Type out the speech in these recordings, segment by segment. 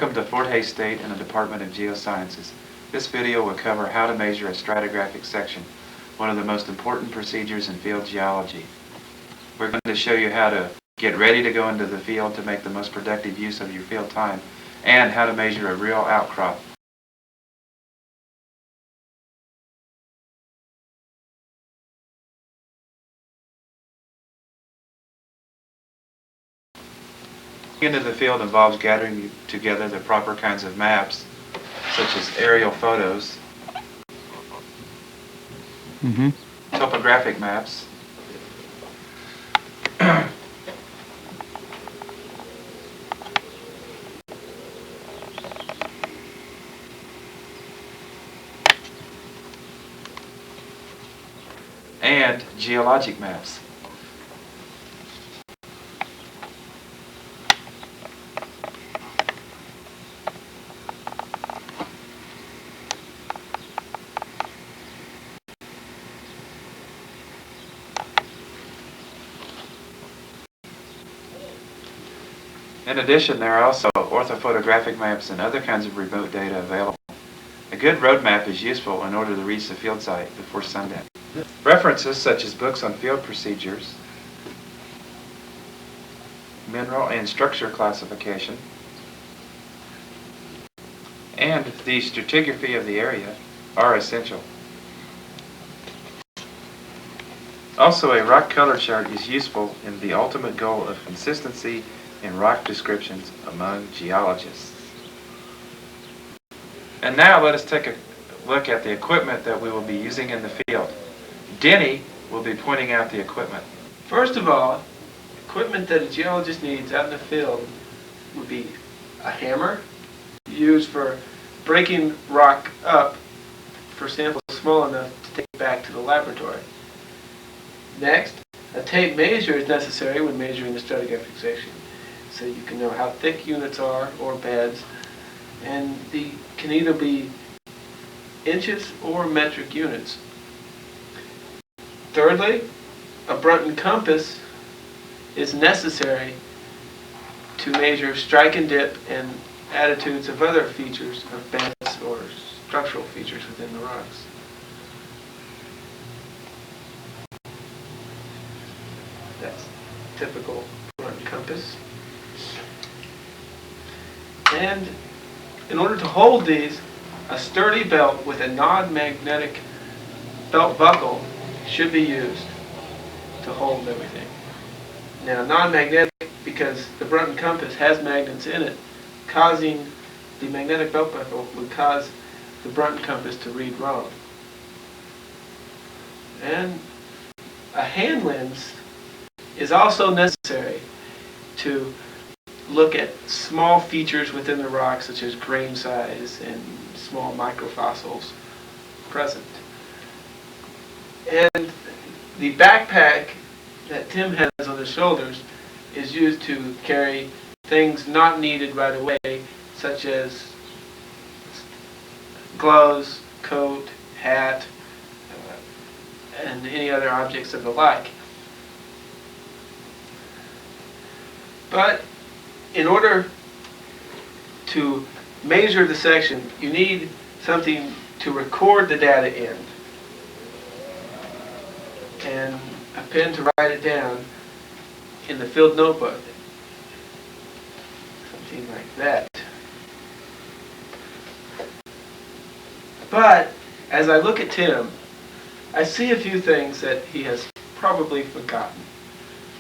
Welcome to Fort Hays State and the Department of Geosciences. This video will cover how to measure a stratigraphic section, one of the most important procedures in field geology. We're going to show you how to get ready to go into the field to make the most productive use of your field time, and how to measure a real outcrop. Into the field involves gathering together the proper kinds of maps, such as aerial photos, topographic maps, and geologic maps. In addition, there are also orthophotographic maps and other kinds of remote data available. A good road map is useful in order to reach the field site before sundown. References such as books on field procedures, mineral and structure classification, and the stratigraphy of the area are essential. Also, a rock color chart is useful in the ultimate goal of consistency in rock descriptions among geologists. And now let us take a look at the equipment that we will be using in the field. Denny will be pointing out the equipment. First of all, equipment that a geologist needs out in the field would be a hammer, used for breaking rock up for samples small enough to take back to the laboratory. Next, a tape measure is necessary when measuring the stratigraphic section, so you can know how thick units are, or beds, and they can either be inches or metric units. Thirdly, a Brunton compass is necessary to measure strike and dip and attitudes of other features of beds or structural features within the rocks. That's typical Brunton compass. And in order to hold these, a sturdy belt with a non-magnetic belt buckle should be used to hold everything. Now, non-magnetic because the Brunton compass has magnets in it, causing the magnetic belt buckle would cause the Brunton compass to read wrong. And a hand lens is also necessary to look at small features within the rock, such as grain size and small microfossils present. And the backpack that Tim has on his shoulders is used to carry things not needed right away, such as gloves, coat, hat, and any other objects of the like. But in order to measure the section, you need something to record the data in, and a pen to write it down in the field notebook. Something like that. But as I look at Tim, I see a few things that he has probably forgotten.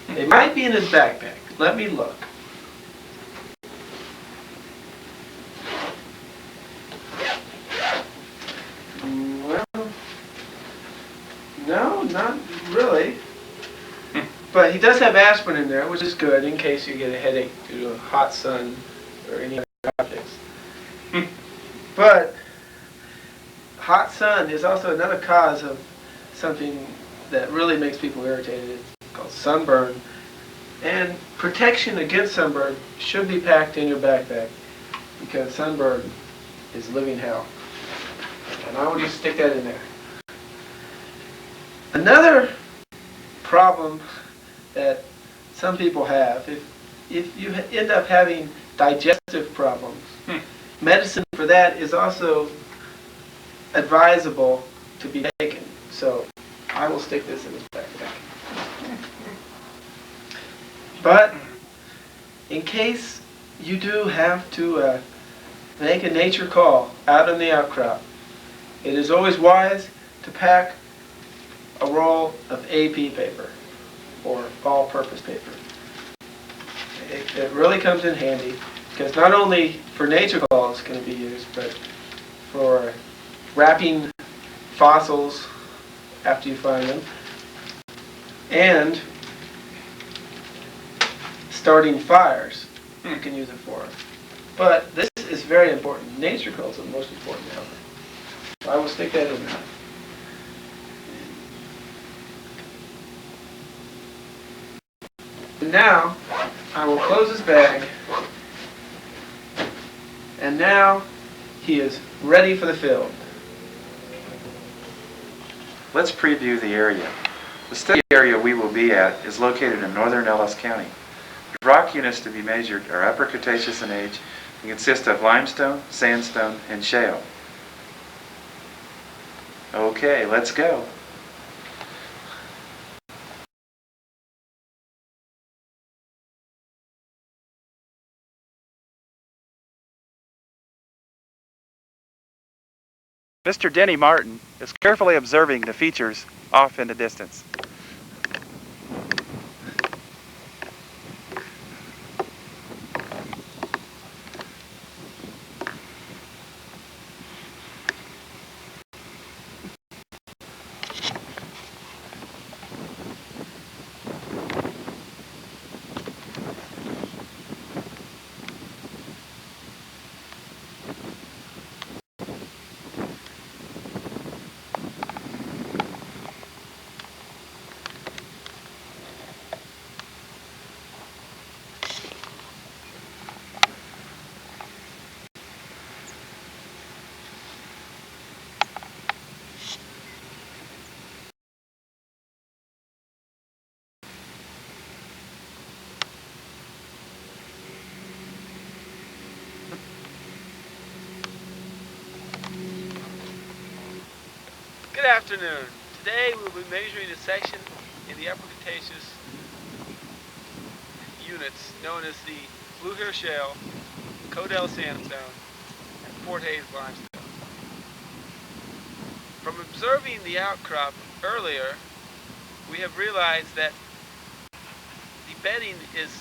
They might be in his backpack. Let me look. No, not really. But he does have aspirin in there, which is good in case you get a headache due to a hot sun or any other objects. But hot sun is also another cause of something that really makes people irritated. It's called sunburn. And protection against sunburn should be packed in your backpack, because sunburn is living hell. And I would just stick that in there. Another problem that some people have, if you end up having digestive problems. Medicine for that is also advisable to be taken. So I will stick this in his backpack. But in case you do have to make a nature call out on the outcrop, it is always wise to pack a roll of AP paper or all-purpose paper. It really comes in handy because not only for nature calls can it be used, but for wrapping fossils after you find them and starting fires you can use it for. But this is very important. Nature calls are the most important now. So I will stick that in there. And now I will close his bag, and now he is ready for the field. Let's preview the area. The study area we will be at is located in northern Ellis County. The rock units to be measured are Upper Cretaceous in age and consist of limestone, sandstone, and shale. Okay, let's go. Mr. Denny Martin is carefully observing the features off in the distance. Good afternoon. Today we'll be measuring a section in the Upper Cretaceous units known as the Blue Hair Shale, Codell Sandstone, and Fort Hays Limestone. From observing the outcrop earlier, we have realized that the bedding is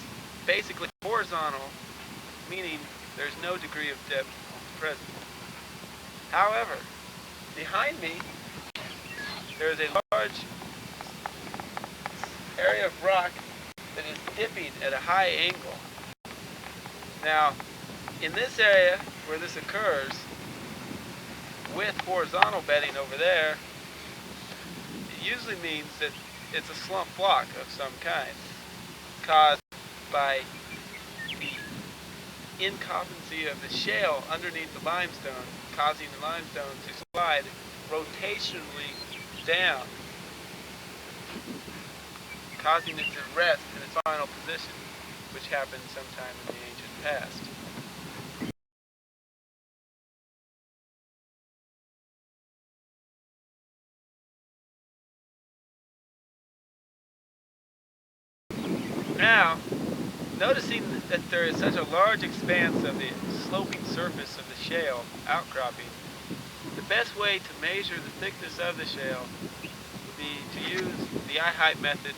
basically horizontal, meaning there's no degree of depth present. However, behind me there is a large area of rock that is dipping at a high angle. Now, in this area where this occurs, with horizontal bedding over there, it usually means that it's a slump block of some kind, caused by the incompetency of the shale underneath the limestone, causing the limestone to slide rotationally down, causing it to rest in its final position, which happened sometime in the ancient past. Now, noticing that there is such a large expanse of the sloping surface of the shale outcropping, the best way to measure the thickness of the shale would be to use the eye height method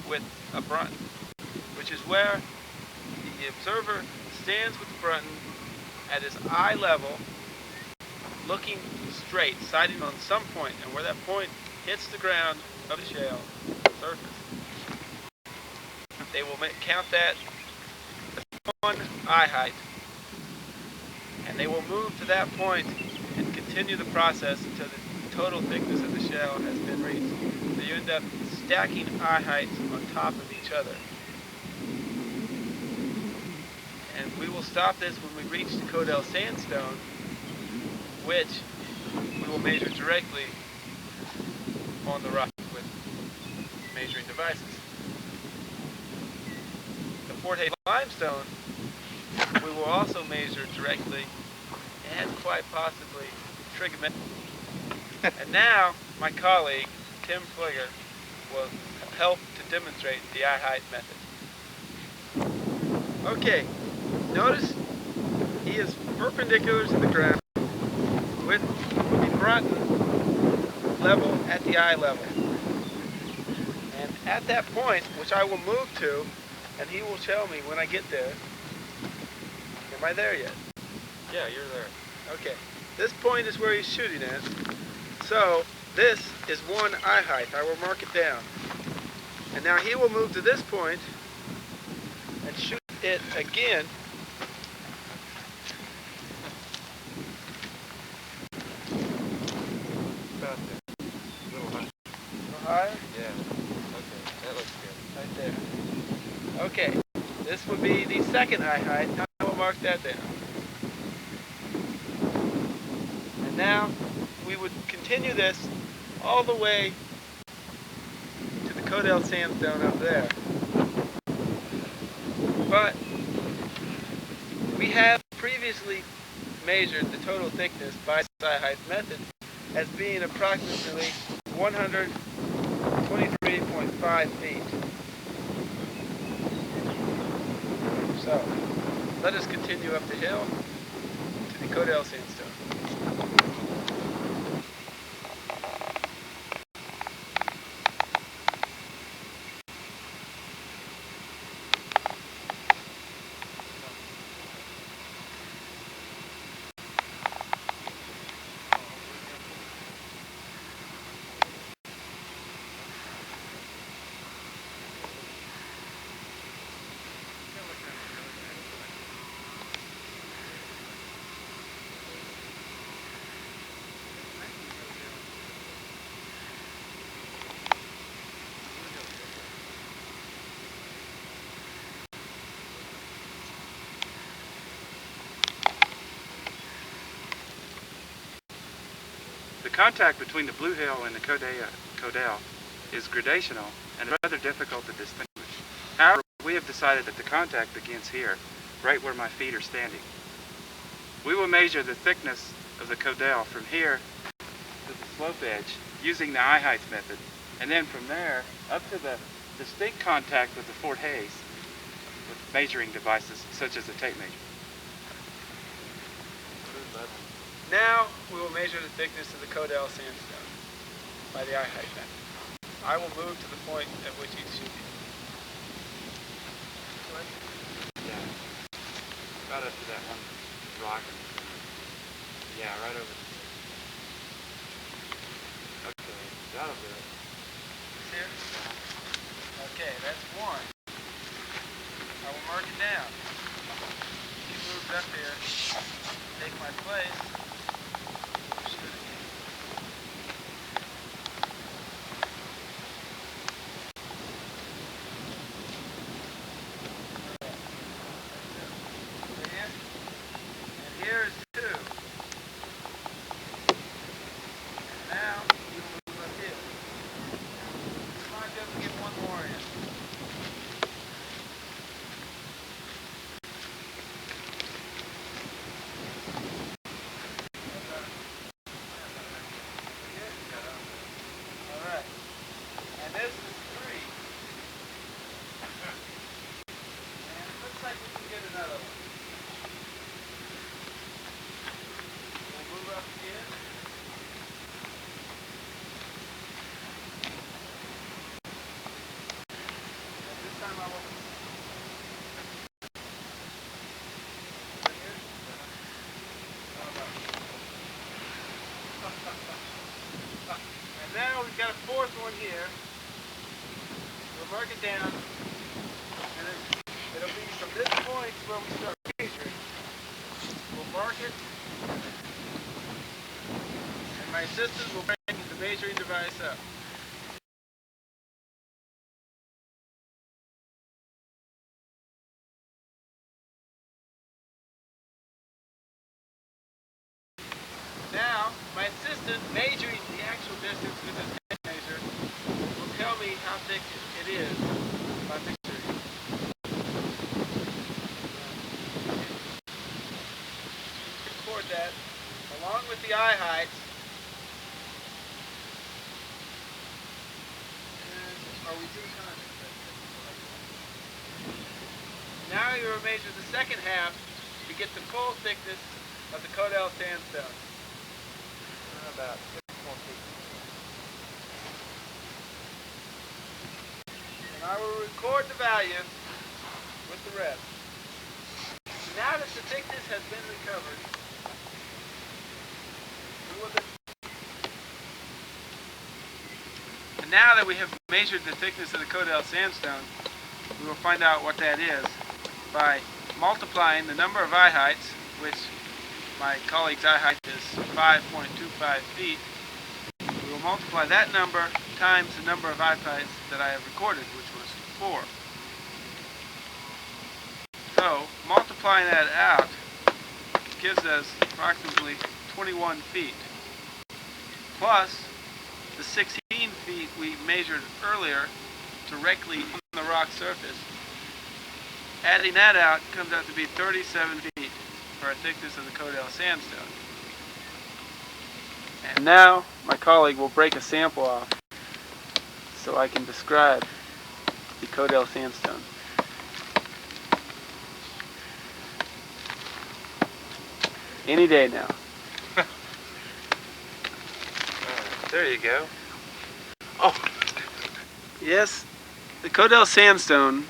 with a brunton, which is where the observer stands with the brunton at his eye level, looking straight, sighting on some point, and where that point hits the ground of the shale surface, they will count that as one eye height, and they will move to that point and continue the process until the total thickness of the shale has been reached. So you end up stacking eye heights on top of each other. And we will stop this when we reach the Codell Sandstone, which we will measure directly on the rock with measuring devices. The Fort Hays Limestone we we will also measure directly and quite possibly trigonometrically. And now my colleague, Tim Fligger, will help to demonstrate the eye height method. Okay, notice he is perpendicular to the ground with the front level at the eye level. And at that point, which I will move to, and he will tell me when I get there. Am I there yet? Yeah, you're there. Okay, this point is where he's shooting at. So this is one eye height. I will mark it down. And now he will move to this point and shoot it again. About there. A little higher. A little higher? Yeah. Okay, that looks good. Right there. Okay, this would be the second eye height. Now I will mark that down. And now we would continue this all the way to the Codell sandstone up there. But we have previously measured the total thickness by the eye height method as being approximately 123.5 feet. So, let us continue up the hill to the Codell sandstone. The contact between the Blue Hill and the Codell is gradational and rather difficult to distinguish. However, we have decided that the contact begins here, right where my feet are standing. We will measure the thickness of the Codell from here to the slope edge using the eye height method, and then from there up to the distinct contact with the Fort Hayes with measuring devices such as a tape measure. Now we will measure the thickness of the Codell sandstone by the eye height method. I will move to the point at which he's shooting. Yeah. About up to that one rock. Yeah, right over there. Okay, that'll do it. This here? Okay, that's one. I will mark it down. He moves up here. Take my place. Shoot again. And here is two. And now we will move up here. Come on, just get one more in. Alright. And this is three. And it looks like we can get another one. We'll move up again. And this time I will. Right here? And now we've got a fourth one here. We'll mark it down. And it'll be from this point where we start measuring. We'll mark it. And my assistant will bring the measuring device up. Now, my assistant measuring the actual distance with his tape measure will tell me how thick it is by measuring. that, along with the eye heights, now you will measure the second half to get the full thickness of the Codell sandstone. About 6 more feet. And I will record the value with the rest. Now that the thickness has been recovered, and now that we have measured the thickness of the Codell sandstone, we will find out what that is by multiplying the number of eye heights, which my colleague's eye height is 5.25 feet. We will multiply that number times the number of eye heights that I have recorded, which was 4. So, multiplying that out gives us approximately 21 feet, plus the 16 feet we measured earlier directly on the rock surface. Adding that out comes out to be 37 feet for a thickness of the Codell sandstone. And now my colleague will break a sample off so I can describe the Codell sandstone. Any day now. There you go. Oh, yes, the Codell sandstone,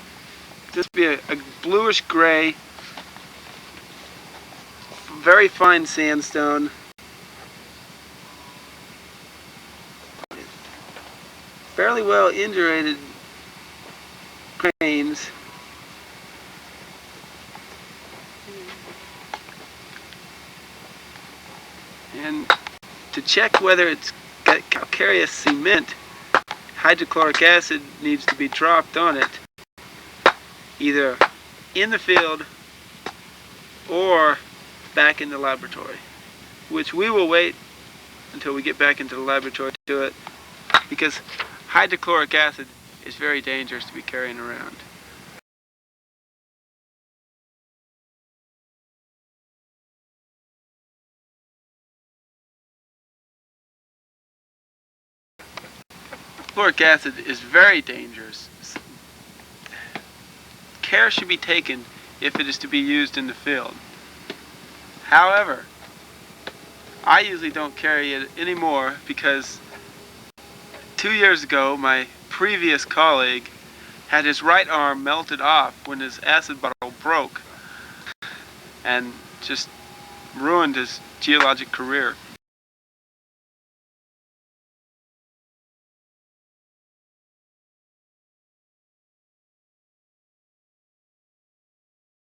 this would be a bluish gray, very fine sandstone. Fairly well indurated grains. And to check whether it's got calcareous cement, hydrochloric acid needs to be dropped on it, either in the field or back in the laboratory, which we will wait until we get back into the laboratory to do it, because hydrochloric acid is very dangerous to be carrying around. Hydrochloric acid is very dangerous. Care should be taken if it is to be used in the field. However, I usually don't carry it anymore because 2 years ago my previous colleague had his right arm melted off when his acid bottle broke and just ruined his geologic career.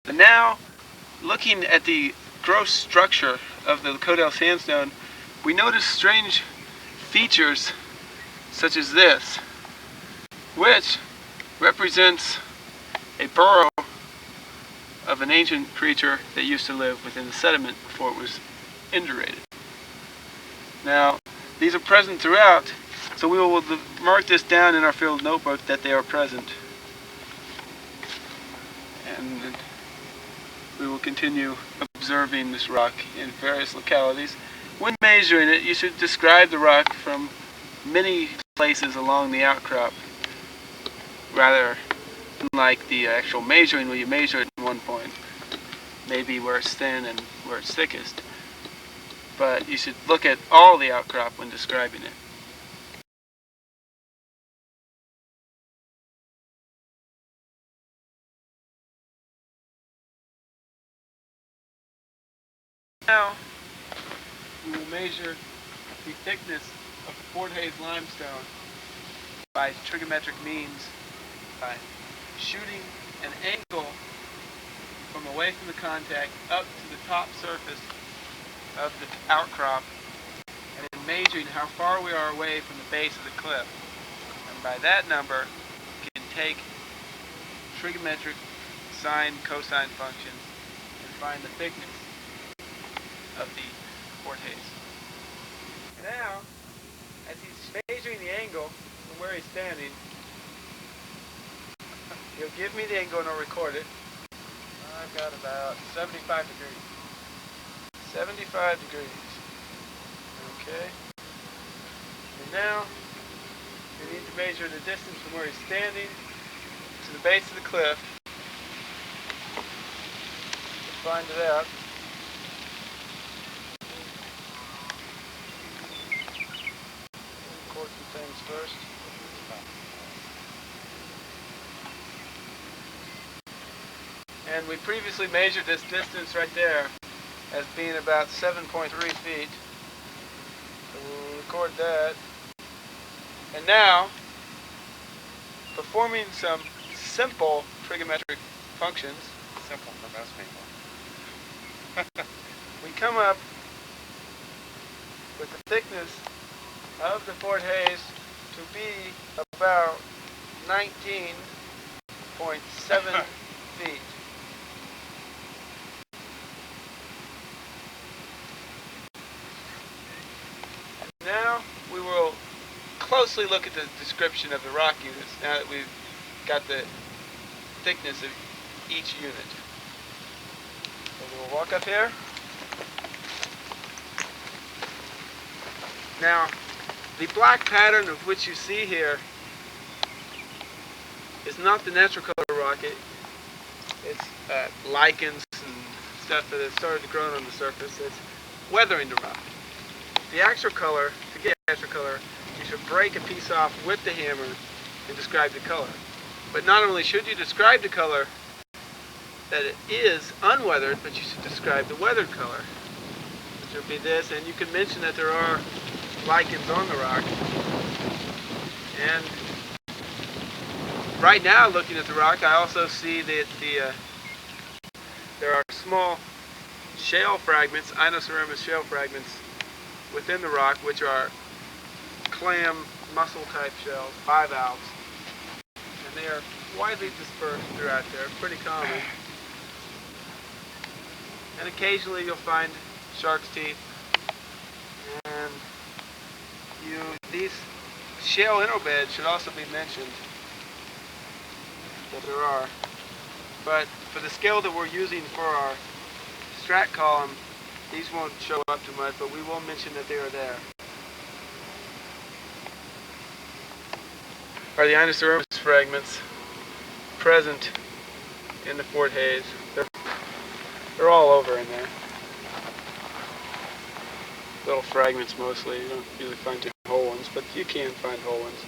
But now, looking at the gross structure of the Codell sandstone, we notice strange features such as this, which represents a burrow of an ancient creature that used to live within the sediment before it was indurated. Now, these are present throughout, so we will mark this down in our field notebook that they are present. And we will continue observing this rock in various localities. When measuring it, you should describe the rock from many places along the outcrop, rather than like the actual measuring where you measure it in one point, maybe where it's thin and where it's thickest. But you should look at all the outcrop when describing it. Now, we will measure the thickness of the Fort Hays limestone by trigonometric means by shooting an angle from away from the contact up to the top surface of the outcrop and then measuring how far we are away from the base of the cliff. And by that number, you can take trigonometric sine, cosine functions and find the thickness of the Fort Hays. Now, as he's measuring the angle from where he's standing, he'll give me the angle and I'll record it. I've got about 75 degrees. 75 degrees. Okay. And now we need to measure the distance from where he's standing to the base of the cliff. To find it out. Record some things first. And we previously measured this distance right there as being about 7.3 feet. So we'll record that. And now, performing some simple trigonometric functions. Simple for most people. We come up with the thickness of the Fort Hayes to be about 19.7 feet. Now we will closely look at the description of the rock units now that we've got the thickness of each unit. So we'll walk up here. Now, the black pattern of which you see here is not the natural color rock. It's lichens and stuff that has started to grow on the surface. It's weathering the rock. The actual color, to get the actual color, you should break a piece off with the hammer and describe the color. But not only should you describe the color that it is unweathered, but you should describe the weathered color, which would be this, and you can mention that there are lichens on the rock. And right now, looking at the rock, I also see that there are small shale fragments, inoceramous shale fragments within the rock, which are clam mussel type shells, bivalves, and they are widely dispersed throughout there, pretty common. And occasionally you'll find shark's teeth, and these shale interlobes should also be mentioned that there are. But for the scale that we're using for our strat column, these won't show up too much, but we will mention that they are there. Are the inoceramous fragments present in the Fort Hayes? They're all over in there. Little fragments mostly. You don't usually find too whole ones, but you can find whole ones.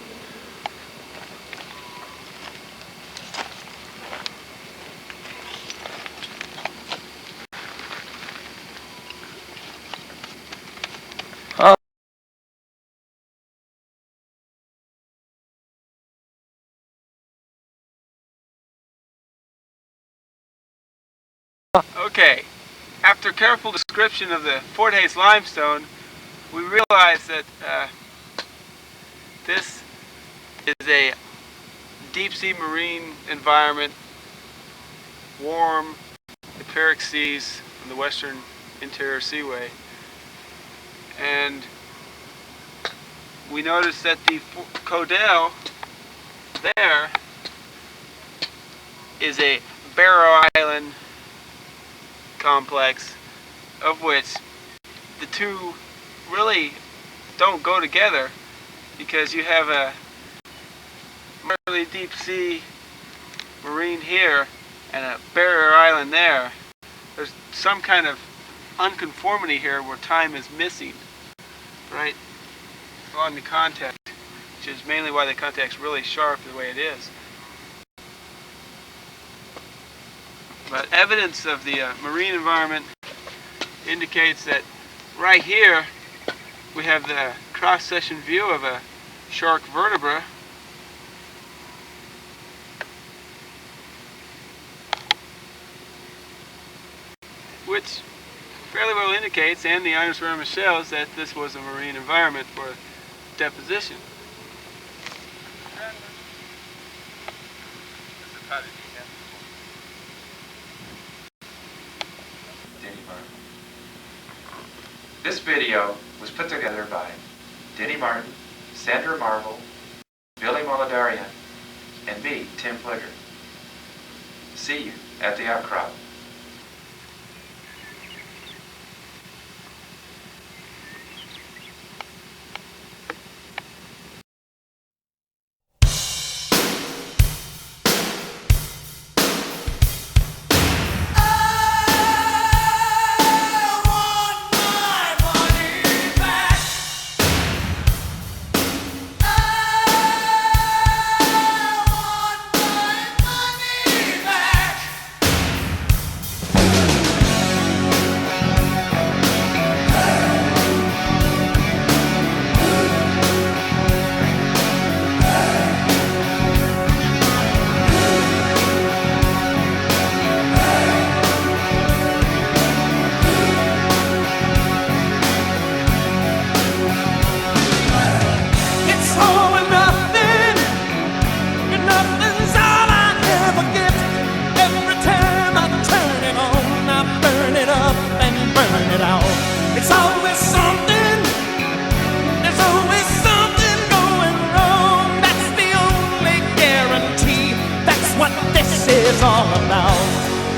Okay, after careful description of the Fort Hayes limestone, we realize that this is a deep sea marine environment, warm, empiric seas on the western interior seaway. And we notice that the Codell there is a Barrow Island complex, of which the two really don't go together, because you have a really deep sea marine here and a barrier island there. There's some kind of unconformity here where time is missing right along the contact, which is mainly why the contact's really sharp the way it is. But evidence of the marine environment indicates that right here we have the cross-section view of a shark vertebra, which fairly well indicates, and the inoceramous shells, that this was a marine environment for deposition. This video was put together by Denny Martin, Sandra Marvel, Billy Molidarian, and me, Tim Fligger. See you at the outcrop. it's all about.